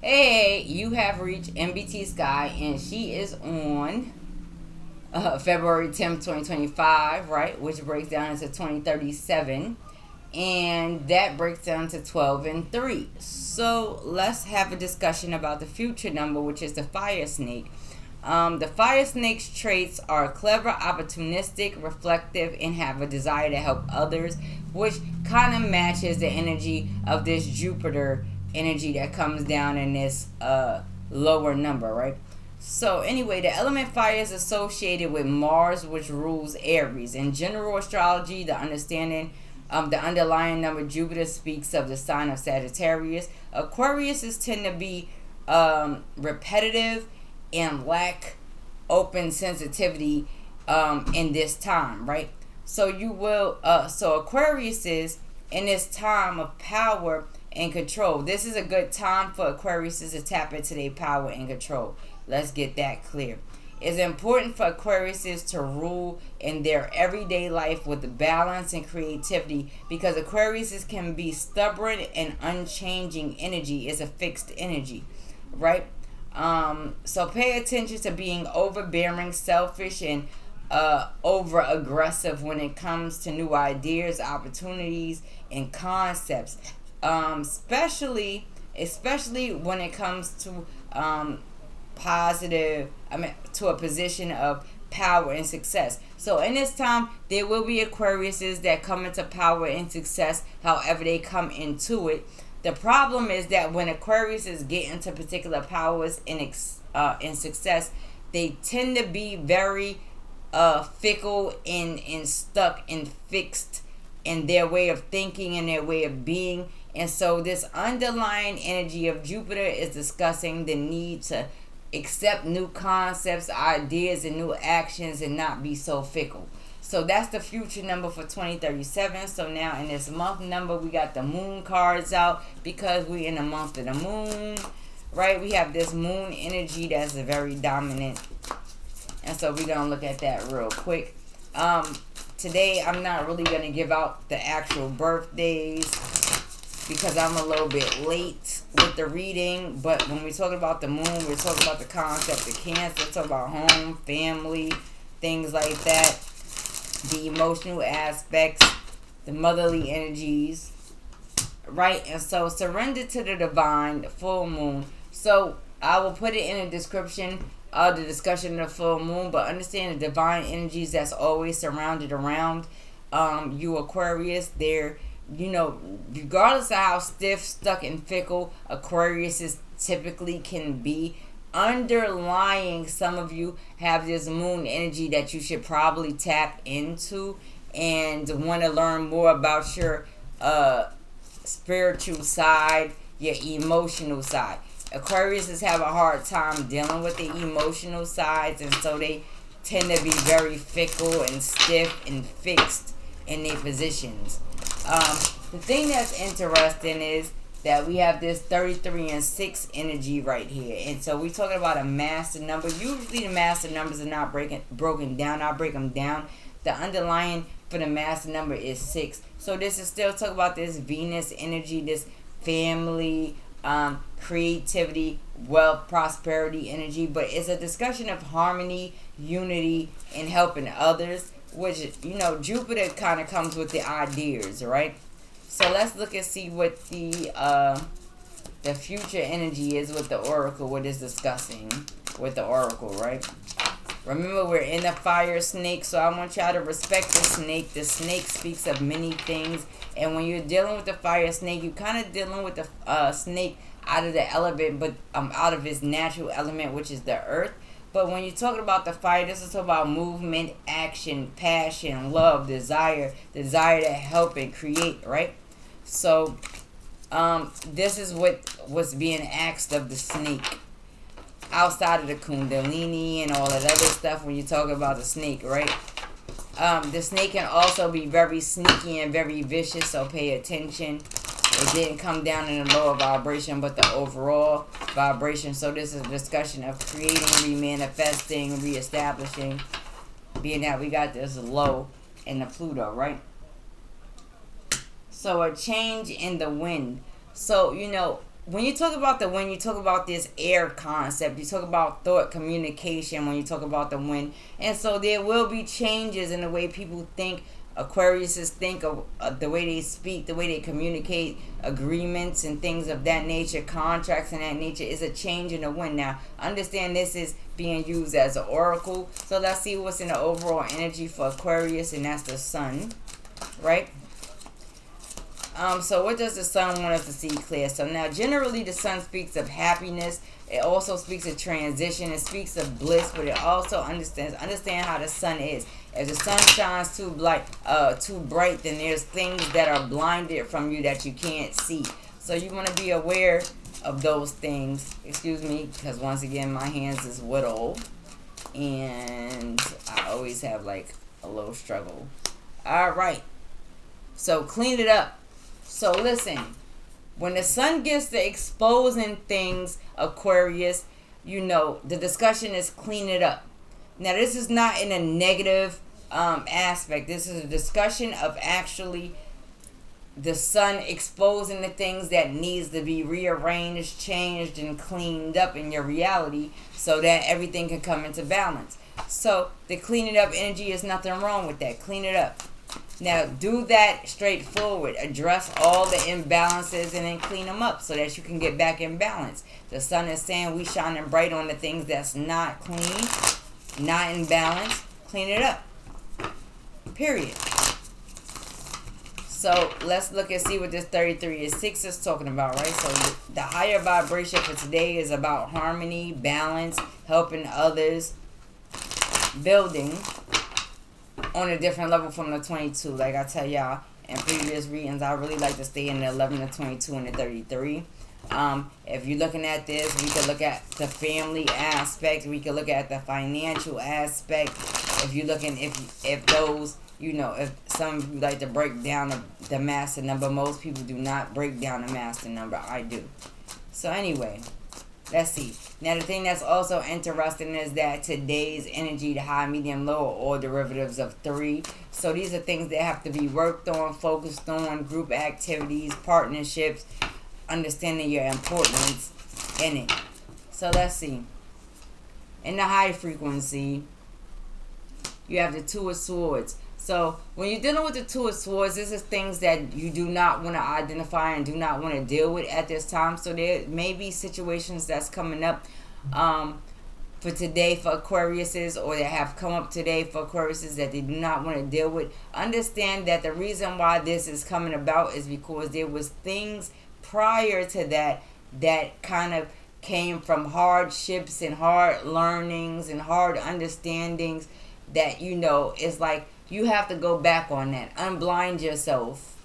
Hey, you have reached Nbtsky, and she is on February 10th, 2025, right? Which breaks down into 2037. And that breaks down to 12 and 3. So let's have a discussion about the future number, which is the fire snake. The fire snake's traits are clever, opportunistic, reflective, and have a desire to help others, which kind of matches the energy of this Jupiter energy that comes down in this lower number, right? So anyway, the element fire is associated with Mars, which rules Aries. In general astrology, the underlying number Jupiter speaks of the sign of Sagittarius. Aquariuses tend to be repetitive and lack open sensitivity in this time, right? So Aquarius is in this time of power and control. This is a good time for Aquariuses to tap into their power and control. Let's get that clear. It's important for Aquariuses to rule in their everyday life with balance and creativity, because Aquariuses can be stubborn and unchanging energy. Is a fixed energy, right? So pay attention to being overbearing, selfish, and over aggressive when it comes to new ideas, opportunities, and concepts. Especially when it comes to to a position of power and success. So in this time, there will be Aquariuses that come into power and success, however they come into it. The problem is that when Aquariuses get into particular powers and success, they tend to be very fickle and stuck and fixed in their way of thinking and their way of being. And so this underlying energy of Jupiter is discussing the need to accept new concepts, ideas, and new actions, and not be so fickle. So that's the future number for 2037. So now in this month number, we got the moon cards out because we're in the month of the moon, right? We have this moon energy that's very dominant. And so we're going to look at that real quick. Today, I'm not really going to give out the actual birthdays because I'm a little bit late with the reading. But when we're talking about the moon, we're talking about the concept of Cancer. We're talking about home, family, things like that. The emotional aspects, the motherly energies, right? And so surrender to the divine, the full moon. So I will put it in the description of the discussion of the full moon, but understand the divine energies that's always surrounded around you Aquarius. They're, regardless of how stiff, stuck, and fickle Aquariuses typically can be, underlying some of you have this moon energy that you should probably tap into and want to learn more about your spiritual side, your emotional side. Aquariuses have a hard time dealing with the emotional sides, and so they tend to be very fickle and stiff and fixed in their positions. The thing that's interesting is that we have this 33 and 6 energy right here. And so we're talking about a master number. Usually the master numbers are not broken down. I'll break them down. The underlying for the master number is 6. So this is still talking about this Venus energy, this family, creativity, wealth, prosperity energy. But it's a discussion of harmony, unity, and helping others, which, Jupiter kind of comes with the ideas, right? So let's look and see what the future energy is with the oracle, what it's discussing with the oracle, right? Remember, we're in the fire snake, so I want y'all to respect the snake. The snake speaks of many things, and when you're dealing with the fire snake, you're kind of dealing with the snake out of the element, but out of its natural element, which is the earth. But when you're talking about the fire, this is about movement, action, passion, love, desire to help and create, right? So, this is what was being asked of the snake. Outside of the kundalini and all that other stuff when you talk about the snake, right? The snake can also be very sneaky and very vicious, so pay attention. It didn't come down in the lower vibration, but the overall vibration. So this is a discussion of creating, remanifesting, reestablishing, being that we got this low in the Pluto, right? So a change in the wind. So, when you talk about the wind, you talk about this air concept. You talk about thought communication when you talk about the wind. And so there will be changes in the way people think. Aquariuses think of the way they speak, the way they communicate, agreements and things of that nature, contracts and that nature is a change in the wind. Now, understand this is being used as an oracle. So let's see what's in the overall energy for Aquarius, and that's the sun, right? So what does the sun want us to see clear? So now, generally, the sun speaks of happiness. It also speaks of transition. It speaks of bliss, but it also understand how the sun is. If the sun shines too bright, then there's things that are blinded from you that you can't see. So you want to be aware of those things. Excuse me, because once again, my hands is whittled, and I always have like a little struggle. All right, so clean it up. So listen, when the sun gets to exposing things, Aquarius, the discussion is clean it up. Now, this is not in a negative aspect. This is a discussion of actually the sun exposing the things that needs to be rearranged, changed, and cleaned up in your reality so that everything can come into balance. So the clean it up energy is nothing wrong with that. Clean it up. Now, do that straightforward. Address all the imbalances and then clean them up so that you can get back in balance. The sun is saying we shining bright on the things that's not clean, not in balance. Clean it up. Period. So, let's look and see what this 33-6 is talking about, right? So, the higher vibration for today is about harmony, balance, helping others, building on a different level from the 22. Like I tell y'all in previous readings, I really like to stay in the 11, the 22, and the 33. If you're looking at this, we can look at the family aspect. We can look at the financial aspect. If you're looking, if those, if some of you like to break down the master number, most people do not break down the master number. I do. So anyway, let's see. Now, the thing that's also interesting is that today's energy, the high, medium, low, are all derivatives of 3. So these are things that have to be worked on, focused on, group activities, partnerships, understanding your importance in it. So let's see. In the high frequency, you have the Two of Swords. So when you're dealing with the Two of Swords, this is things that you do not want to identify and do not want to deal with at this time. So there may be situations that's coming up for today for Aquariuses, or that have come up today for Aquariuses that they do not want to deal with. Understand that the reason why this is coming about is because there was things prior to that kind of came from hardships and hard learnings and hard understandings that, it's like you have to go back on that. Unblind yourself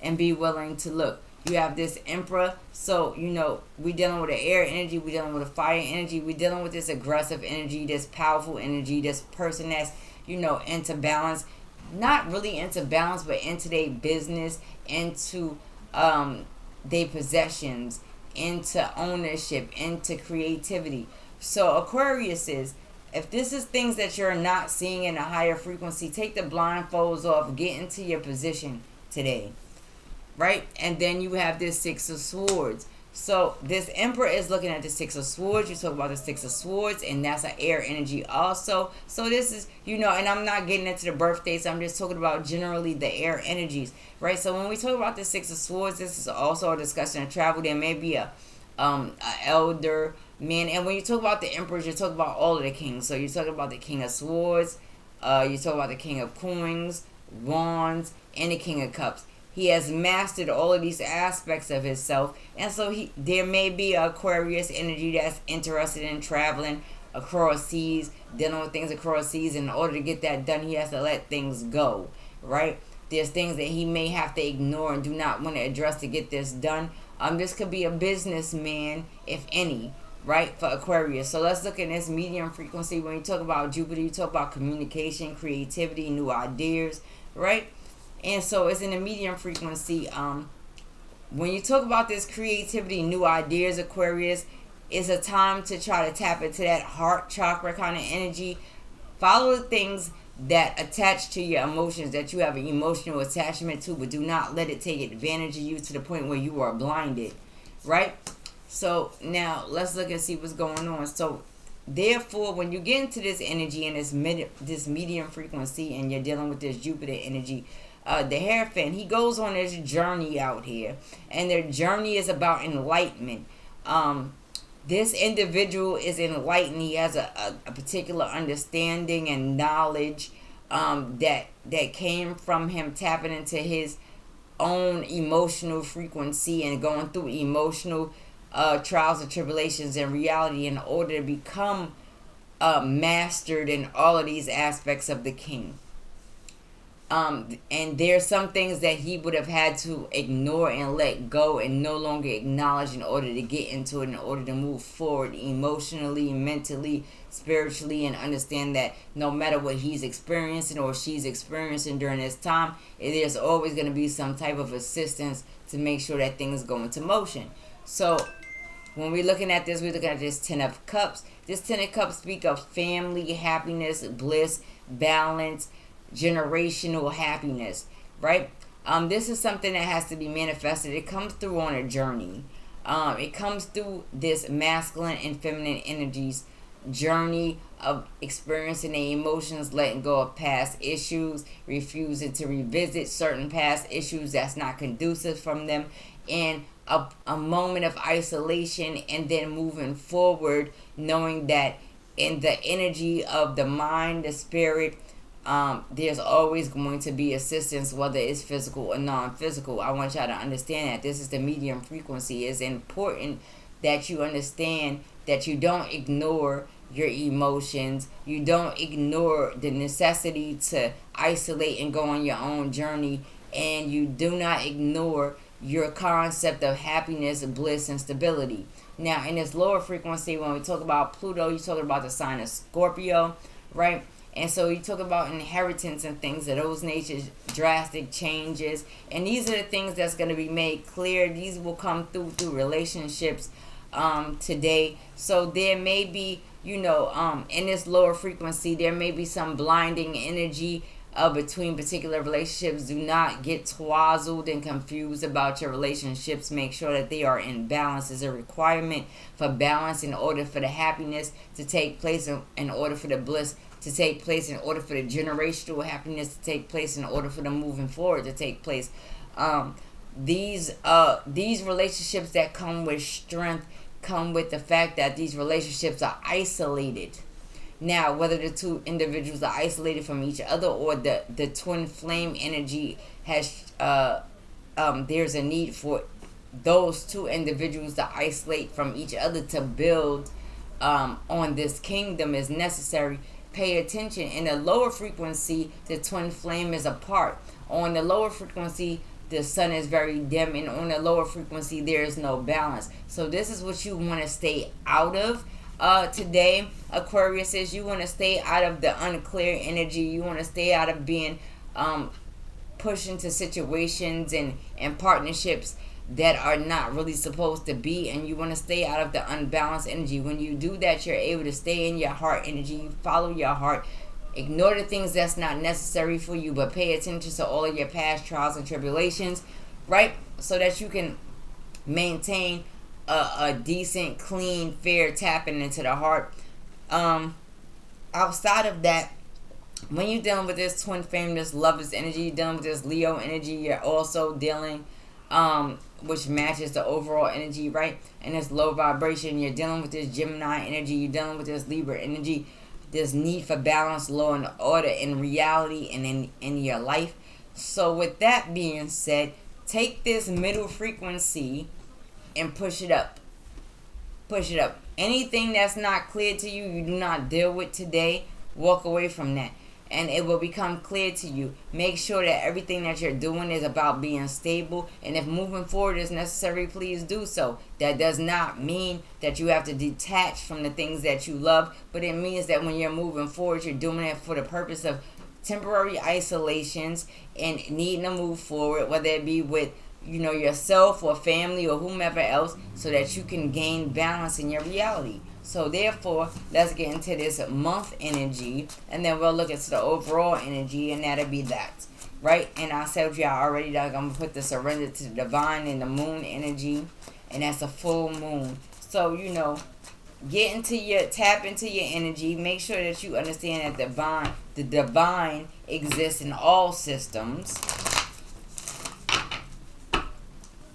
and be willing to look. You have this Emperor, so, we dealing with the air energy, we dealing with the fire energy, we dealing with this aggressive energy, this powerful energy, this person that's, into balance. Not really into balance, but into their business, into their possessions, into ownership, into creativity. So Aquarius is, if this is things that you're not seeing in a higher frequency, take the blindfolds off, get into your position today, right? And then you have this Six of Swords. So this Emperor is looking at the Six of Swords. You talk about the Six of Swords, and that's an air energy also. So this is, and I'm not getting into the birthdays. I'm just talking about generally the air energies, right? So when we talk about the Six of Swords, this is also a discussion of travel. There may be a elder man, and when you talk about the emperors, you're talking about all of the kings. So you're talking about the King of Swords, you talk about the King of Coins, Wands, and the King of Cups. He has mastered all of these aspects of himself, and so there may be Aquarius energy that's interested in traveling across seas, dealing with things across seas. In order to get that done, he has to let things go, right? There's things that he may have to ignore and do not want to address to get this done. This could be a businessman, if any, right, for Aquarius. So let's look at this medium frequency. When you talk about Jupiter, you talk about communication, creativity, new ideas, right? And so it's in the medium frequency. When you talk about this creativity, new ideas, Aquarius, it's a time to try to tap into that heart chakra kind of energy. Follow the things that attach to your emotions, that you have an emotional attachment to, but do not let it take advantage of you to the point where you are blinded, right? So now let's look and see what's going on. So therefore, when you get into this energy and this medium frequency, and you're dealing with this Jupiter energy, the Hierophant, he goes on this journey out here, and their journey is about enlightenment. This individual is enlightened. He has a particular understanding and knowledge that came from him tapping into his own emotional frequency and going through emotional trials and tribulations and reality in order to become mastered in all of these aspects of the king. And there's some things that he would have had to ignore and let go and no longer acknowledge in order to get into it, in order to move forward emotionally, mentally, spiritually, and understand that no matter what he's experiencing or she's experiencing during this time, there's always going to be some type of assistance to make sure that things go into motion. So when we're looking at this, we're looking at this 10 of Cups. This 10 of Cups speak of family, happiness, bliss, balance, generational happiness, right? This is something that has to be manifested. It comes through on a journey. It comes through this masculine and feminine energies journey of experiencing the emotions, letting go of past issues, refusing to revisit certain past issues that's not conducive from them, and a moment of isolation, and then moving forward, knowing that in the energy of the mind, the spirit, there's always going to be assistance, whether it's physical or non-physical. I want y'all to understand that this is the medium frequency. It's important that you understand that you don't ignore your emotions. You don't ignore the necessity to isolate and go on your own journey. And you do not ignore your concept of happiness, bliss, and stability. Now, in this lower frequency, when we talk about Pluto, you talking about the sign of Scorpio, right? And so you talk about inheritance and things of those natures, drastic changes. And these are the things that's going to be made clear. These will come through relationships today. So there may be, in this lower frequency, there may be some blinding energy between particular relationships. Do not get twazzled and confused about your relationships. Make sure that they are in balance. Is a requirement for balance in order for the happiness to take place, in order for the bliss to take place, in order for the generational happiness to take place, in order for the moving forward to take place. These relationships that come with strength come with the fact that these relationships are isolated. Now, whether the two individuals are isolated from each other or the twin flame energy has, there's a need for those two individuals to isolate from each other to build on this kingdom is necessary. Pay attention. In the lower frequency, the twin flame is apart. On the lower frequency, the sun is very dim, and on the lower frequency, there is no balance. So this is what you want to stay out of. Today, Aquarius, is you want to stay out of the unclear energy. You want to stay out of being pushed into situations and partnerships that are not really supposed to be, and you want to stay out of the unbalanced energy. When you do that, you're able to stay in your heart energy. You follow your heart. Ignore the things that's not necessary for you, but pay attention to all of your past trials and tribulations, right? So that you can maintain a decent, clean, fair tapping into the heart. Outside of that, when you're dealing with this twin flame, this lovers energy, you're dealing with this Leo energy, you're also dealing, which matches the overall energy, right? And this low vibration, you're dealing with this Gemini energy, you're dealing with this Libra energy, this need for balance, law, and order in reality and in your life. So with that being said, take this middle frequency and push it up. Push it up. Anything that's not clear to you, you do not deal with today, walk away from that. And it will become clear to you. Make sure that everything that you're doing is about being stable. And if moving forward is necessary, please do so. That does not mean that you have to detach from the things that you love. But it means that when you're moving forward, you're doing it for the purpose of temporary isolations and needing to move forward, whether it be with yourself or family or whomever else, so that you can gain balance in your reality. So therefore, let's get into this month energy, and then we'll look into the overall energy, and that'll be that, right? And I said y'all already that I'm gonna put the surrender to the divine and the moon energy, and that's a full moon. So, tap into your energy. Make sure that you understand that the divine exists in all systems,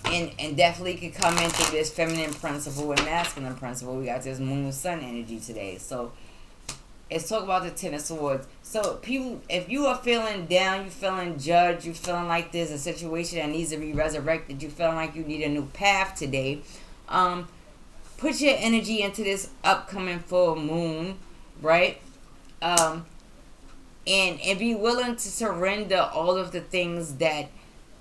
and definitely could come into this feminine principle and masculine principle. We got this moon sun energy today. So let's talk about the Ten of Swords. So people, if you are feeling down, you feeling judged, you feeling like there's a situation that needs to be resurrected, you feeling like you need a new path today, put your energy into this upcoming full moon, right? And be willing to surrender all of the things that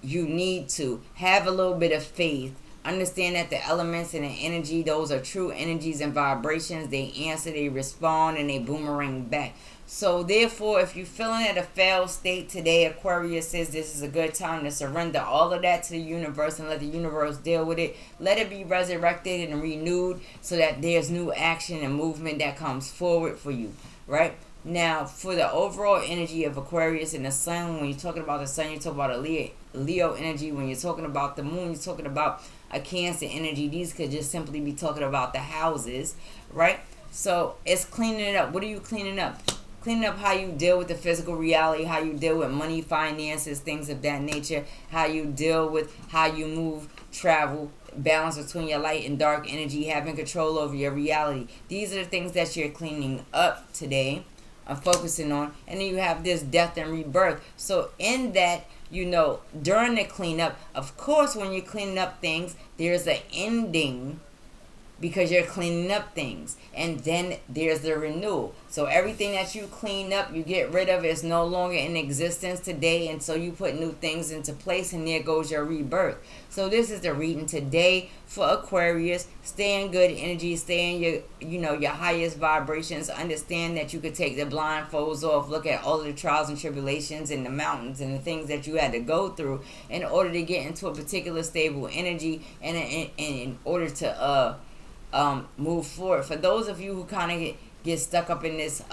you need to. Have a little bit of faith. Understand that the elements and the energy, those are true energies and vibrations. They answer, they respond, and they boomerang back. So therefore, if you're feeling at a failed state today, Aquarius says this is a good time to surrender all of that to the universe and let the universe deal with it. Let it be resurrected and renewed so that there's new action and movement that comes forward for you, right? Now, for the overall energy of Aquarius and the sun, when you're talking about the sun, you're talking about a Leo energy. When you're talking about the moon, you're talking about a Cancer energy. These could just simply be talking about the houses, right? So it's cleaning it up. What are you cleaning up? Cleaning up how you deal with the physical reality, how you deal with money, finances, things of that nature, how you deal with how you move, travel, balance between your light and dark energy, having control over your reality. These are the things that you're cleaning up today. I'm focusing on. And then you have this death and rebirth. So in that, during the cleanup, of course, when you're cleaning up things, there's an ending because you're cleaning up things. And then there's the renewal. So everything that you clean up, you get rid of, is no longer in existence today. And so you put new things into place, and there goes your rebirth. So this is the reading today for Aquarius. Stay in good energy. Stay in your highest vibrations. Understand that you could take the blindfolds off. Look at all of the trials and tribulations and the mountains and the things that you had to go through in order to get into a particular stable energy and in order to move forward. For those of you who kind of get stuck up in this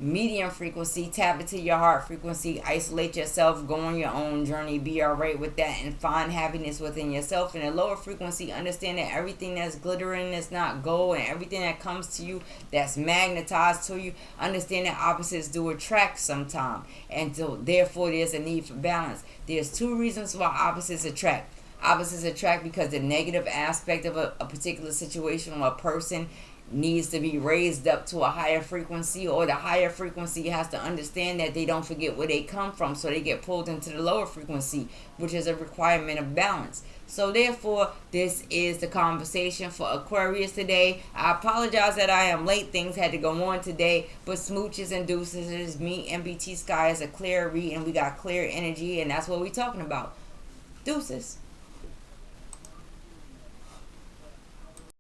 medium frequency, tap into your heart frequency, isolate yourself, go on your own journey, be alright with that, and find happiness within yourself. In a lower frequency, understand that everything that's glittering is not gold, and everything that comes to you that's magnetized to you, understand that opposites do attract sometime, and so therefore there's a need for balance. There's two reasons why opposites attract. Opposites attract because the negative aspect of a particular situation or a person needs to be raised up to a higher frequency, or the higher frequency has to understand that they don't forget where they come from, so they get pulled into the lower frequency, which is a requirement of balance. So therefore, this is the conversation for Aquarius today. I apologize that I am late. Things had to go on today, but smooches and deuces. Me, Nbtsky, is a clear read, and we got clear energy, and that's what we're talking about. Deuces.